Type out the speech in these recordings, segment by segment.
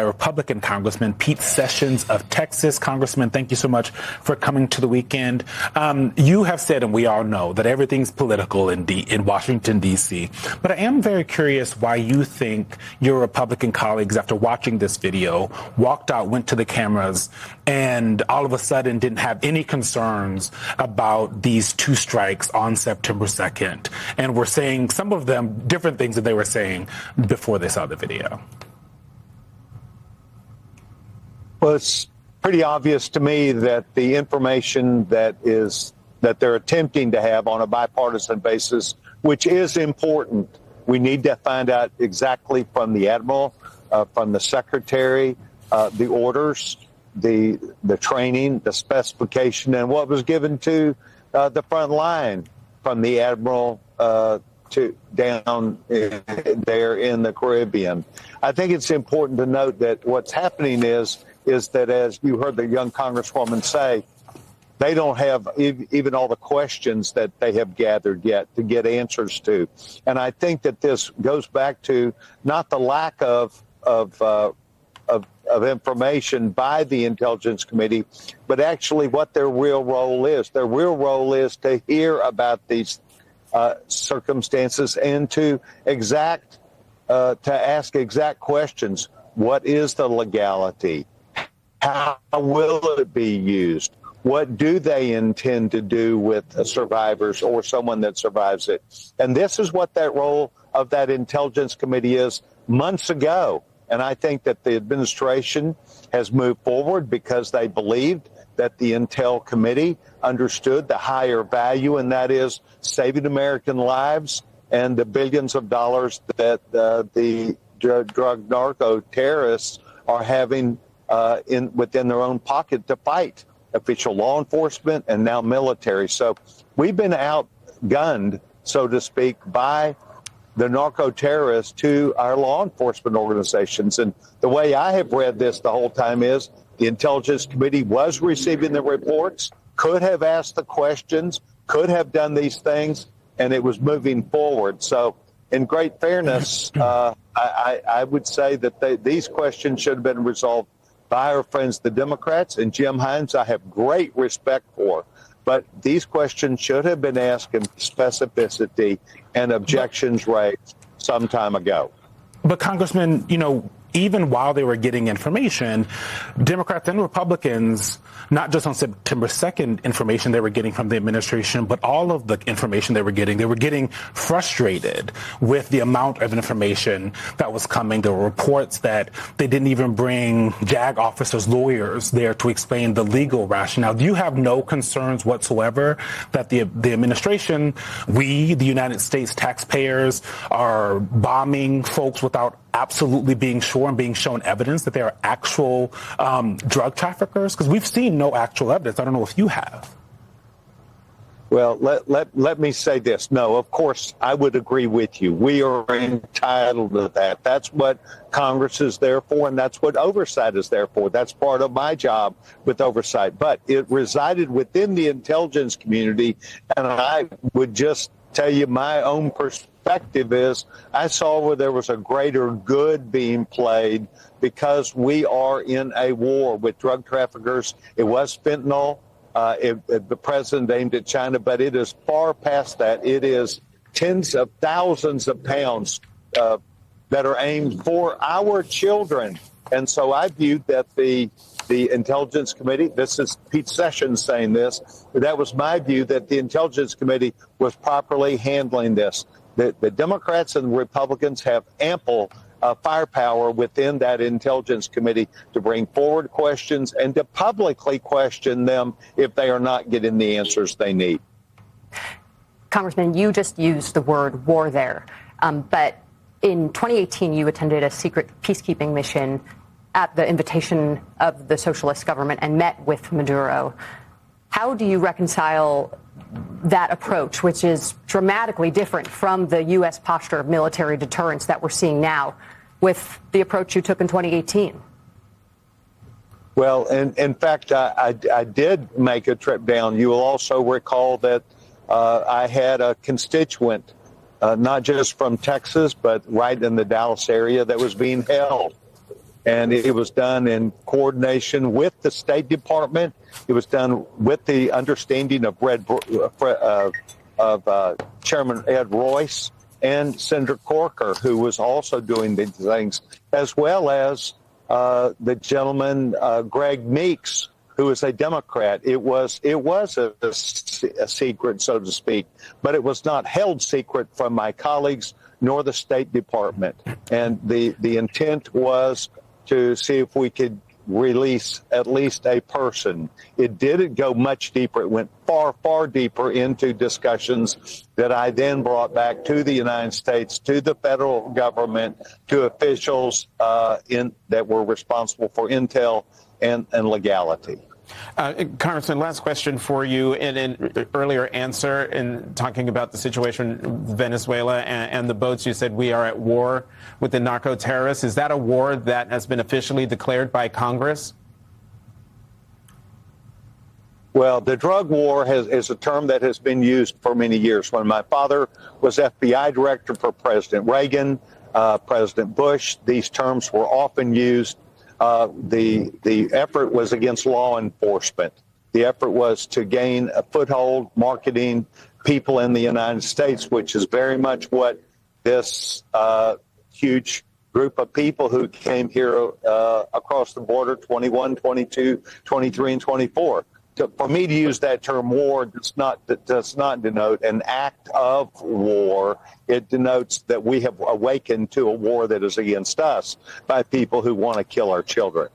Republican Congressman Pete Sessions of Texas. Congressman, thank you so much for coming to the weekend. You have said, and we all know, that everything's political in Washington, D.C. But I am very curious why you think your Republican colleagues, after watching this video, walked out, went to the cameras, and all of a sudden didn't have any concerns about these two strikes on September 2nd. And were saying, some of them, different things that they were saying before they saw the video. Well, it's pretty obvious to me that the information that they're attempting to have on a bipartisan basis, which is important, we need to find out exactly from the admiral, from the secretary, the orders, the training, the specification, and what was given to the front line from the admiral to down there in the Caribbean. I think it's important to note that what's happening is that, as you heard the young Congresswoman say, they don't have even all the questions that they have gathered yet to get answers to. And I think that this goes back to not the lack of information by the Intelligence Committee, but actually what their real role is. Their real role is to hear about these circumstances and to ask exact questions. What is the legality? How will it be used? What do they intend to do with survivors or someone that survives it? And this is what that role of that Intelligence Committee is months ago. And I think that the administration has moved forward because they believed that the Intel Committee understood the higher value, and that is saving American lives and the billions of dollars that the drug narco terrorists are having within their own pocket to fight official law enforcement and now military. So we've been outgunned, so to speak, by the narco terrorists to our law enforcement organizations. And the way I have read this the whole time is the Intelligence Committee was receiving the reports, could have asked the questions, could have done these things, and it was moving forward. So in great fairness, I would say that these questions should have been resolved by our friends, the Democrats, and Jim Hines I have great respect for. But these questions should have been asked in specificity and objections raised some time ago. But Congressman, even while they were getting information, Democrats and Republicans, not just on September 2nd information they were getting from the administration, but all of the information they were getting frustrated with the amount of information that was coming. There were reports that they didn't even bring JAG officers' lawyers there to explain the legal rationale. Do you have no concerns whatsoever that the administration, we, the United States taxpayers, are bombing folks without absolutely being sure and being shown evidence that they are actual drug traffickers? Because we've seen no actual evidence. I don't know if you have. Well, let me say this. No, of course, I would agree with you. We are entitled to that. That's what Congress is there for, and that's what oversight is there for. That's part of my job with oversight. But it resided within the intelligence community, and I would just tell you my own perspective is I saw where there was a greater good being played because we are in a war with drug traffickers. It was fentanyl. The president aimed at China, but it is far past that. It is tens of thousands of pounds that are aimed for our children. And so I viewed that the Intelligence Committee, this is Pete Sessions saying this, but that was my view, that the Intelligence Committee was properly handling this. The Democrats and the Republicans have ample firepower within that Intelligence Committee to bring forward questions and to publicly question them if they are not getting the answers they need. Congressman, you just used the word war there, but in 2018, you attended a secret peacekeeping mission at the invitation of the socialist government and met with Maduro. How do you reconcile that approach, which is dramatically different from the U.S. posture of military deterrence that we're seeing now, with the approach you took in 2018? Well, in fact, I did make a trip down. You will also recall that I had a constituent, not just from Texas, but right in the Dallas area, that was being held. And it was done in coordination with the State Department. It was done with the understanding of Chairman Ed Royce and Senator Corker, who was also doing these things, as well as the gentleman Greg Meeks, who is a Democrat. It was a secret, so to speak, but it was not held secret from my colleagues nor the State Department. And the intent was to see if we could release at least a person. It didn't go much deeper. It went far, far deeper into discussions that I then brought back to the United States, to the federal government, to officials that were responsible for intel and legality. Congressman, last question for you. In an earlier answer in talking about the situation in Venezuela and the boats, you said we are at war with the narco-terrorists. Is that a war that has been officially declared by Congress? Well, the drug war is a term that has been used for many years. When my father was FBI director for President Reagan, President Bush, these terms were often used. The effort was against law enforcement. The effort was to gain a foothold, marketing people in the United States, which is very much what this huge group of people who came here across the border, 21, 22, 23, and 24. For me to use that term war does not denote an act of war. It denotes that we have awakened to a war that is against us by people who want to kill our children.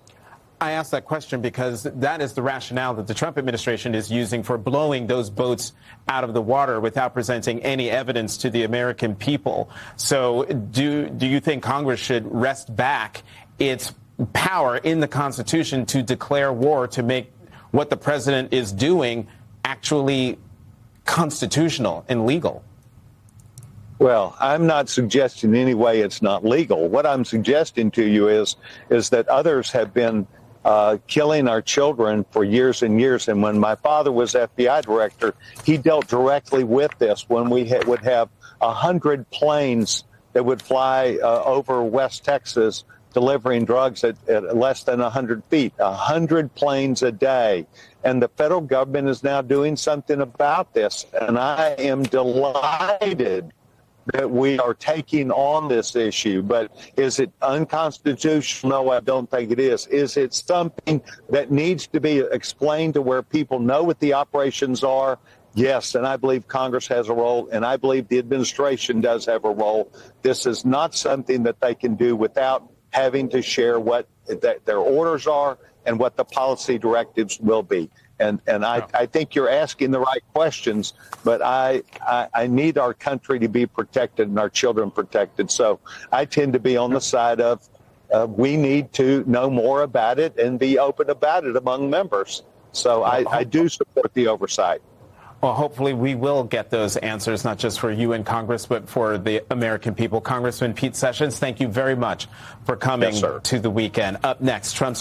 I asked that question because that is the rationale that the Trump administration is using for blowing those boats out of the water without presenting any evidence to the American people. So do you think Congress should wrest back its power in the Constitution to declare war, to make what the president is doing actually constitutional and legal? Well, I'm not suggesting in any way it's not legal. What I'm suggesting to you is that others have been killing our children for years and years. And when my father was FBI director, he dealt directly with this when we would have 100 planes that would fly over West Texas delivering drugs at less than 100 feet, 100 planes a day. And the federal government is now doing something about this. And I am delighted that we are taking on this issue. But is it unconstitutional? No, I don't think it is. Is it something that needs to be explained to where people know what the operations are? Yes, and I believe Congress has a role, and I believe the administration does have a role. This is not something that they can do without having to share what their orders are and what the policy directives will be. And I think you're asking the right questions, but I need our country to be protected and our children protected. So I tend to be on the side of we need to know more about it and be open about it among members. So I do support the oversight. Well, hopefully we will get those answers, not just for you in Congress, but for the American people. Congressman Pete Sessions, thank you very much for coming to the weekend. Up next, Trump's